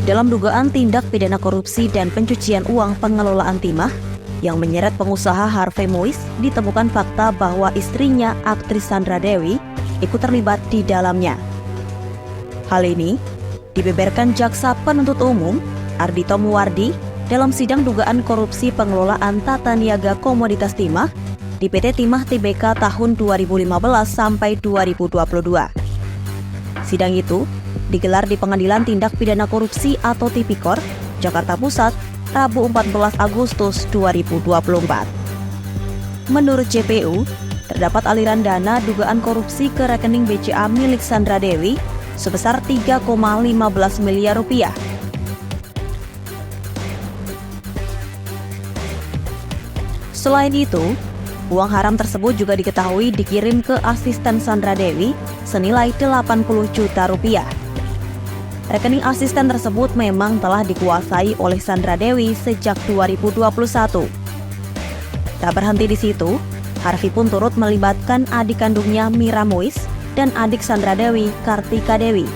dalam dugaan tindak pidana korupsi dan pencucian uang pengelolaan timah yang menyeret pengusaha Harvey Moise, ditemukan fakta bahwa istrinya, aktris Sandra Dewi, ikut terlibat di dalamnya. Hal ini dibeberkan Jaksa Penuntut Umum Ardhito Muwardi dalam sidang dugaan korupsi pengelolaan tata niaga komoditas timah di PT Timah Tbk tahun 2015 sampai 2022. Sidang itu digelar di Pengadilan Tindak Pidana Korupsi atau Tipikor, Jakarta Pusat, Rabu 14 Agustus 2024. Menurut JPU, terdapat aliran dana dugaan korupsi ke rekening BCA milik Sandra Dewi sebesar 3,15 miliar rupiah. Selain itu, uang haram tersebut juga diketahui dikirim ke asisten Sandra Dewi senilai 80 juta rupiah. Rekening asisten tersebut memang telah dikuasai oleh Sandra Dewi sejak 2021. Tak berhenti di situ, Harvey pun turut melibatkan adik kandungnya Mira Moise dan adik Sandra Dewi, Kartika Dewi.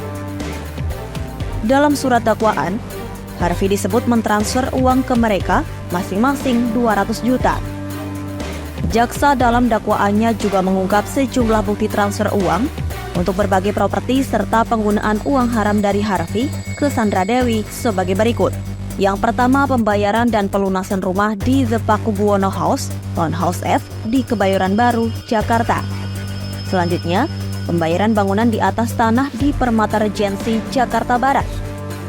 Dalam surat dakwaan, Harvey disebut mentransfer uang ke mereka masing-masing 200 juta. Jaksa dalam dakwaannya juga mengungkap sejumlah bukti transfer uang untuk berbagai properti serta penggunaan uang haram dari Harvey ke Sandra Dewi sebagai berikut. Yang pertama, pembayaran dan pelunasan rumah di The Pakubuwono House, Townhouse F di Kebayoran Baru, Jakarta. Selanjutnya, pembayaran bangunan di atas tanah di Permata Regency, Jakarta Barat.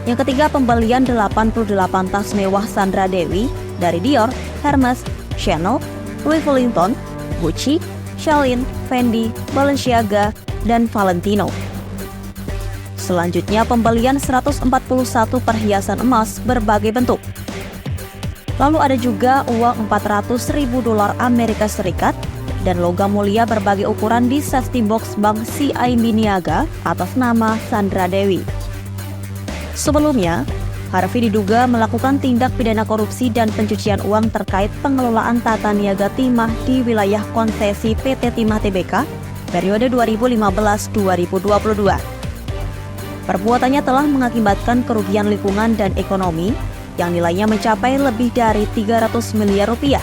Yang ketiga, pembelian 88 tas mewah Sandra Dewi dari Dior, Hermes, Chanel, Louis Vuitton, Gucci, Celine, Fendi, Balenciaga, dan Valentino. Selanjutnya, pembelian 141 perhiasan emas berbagai bentuk. Lalu ada juga uang $400.000 Amerika Serikat dan logam mulia berbagai ukuran di safety box bank CIMB Niaga atas nama Sandra Dewi. Sebelumnya, Harvey diduga melakukan tindak pidana korupsi dan pencucian uang terkait pengelolaan tata niaga timah di wilayah konsesi PT Timah Tbk periode 2015-2022. Perbuatannya telah mengakibatkan kerugian lingkungan dan ekonomi yang nilainya mencapai lebih dari 300 miliar rupiah.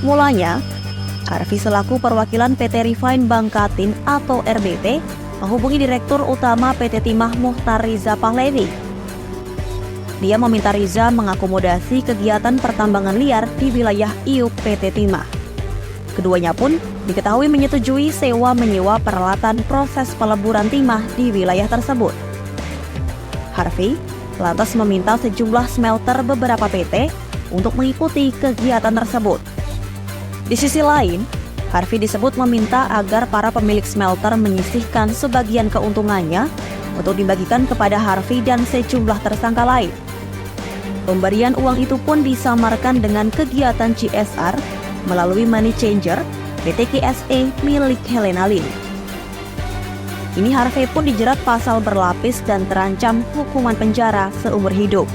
Mulanya, Harvey selaku perwakilan PT Refine Bangkatin atau RBP menghubungi Direktur Utama PT Timah Muhtar Riza Pahlavi. Dia meminta Riza mengakomodasi kegiatan pertambangan liar di wilayah IUP PT Timah. Keduanya pun diketahui menyetujui sewa-menyewa peralatan proses peleburan timah di wilayah tersebut. Harvey lantas meminta sejumlah smelter beberapa PT untuk mengikuti kegiatan tersebut. Di sisi lain, Harvey disebut meminta agar para pemilik smelter menyisihkan sebagian keuntungannya untuk dibagikan kepada Harvey dan sejumlah tersangka lain. Pemberian uang itu pun disamarkan dengan kegiatan CSR melalui money changer PT KSE milik Helena Lim. Ini Harvey pun dijerat pasal berlapis dan terancam hukuman penjara seumur hidup.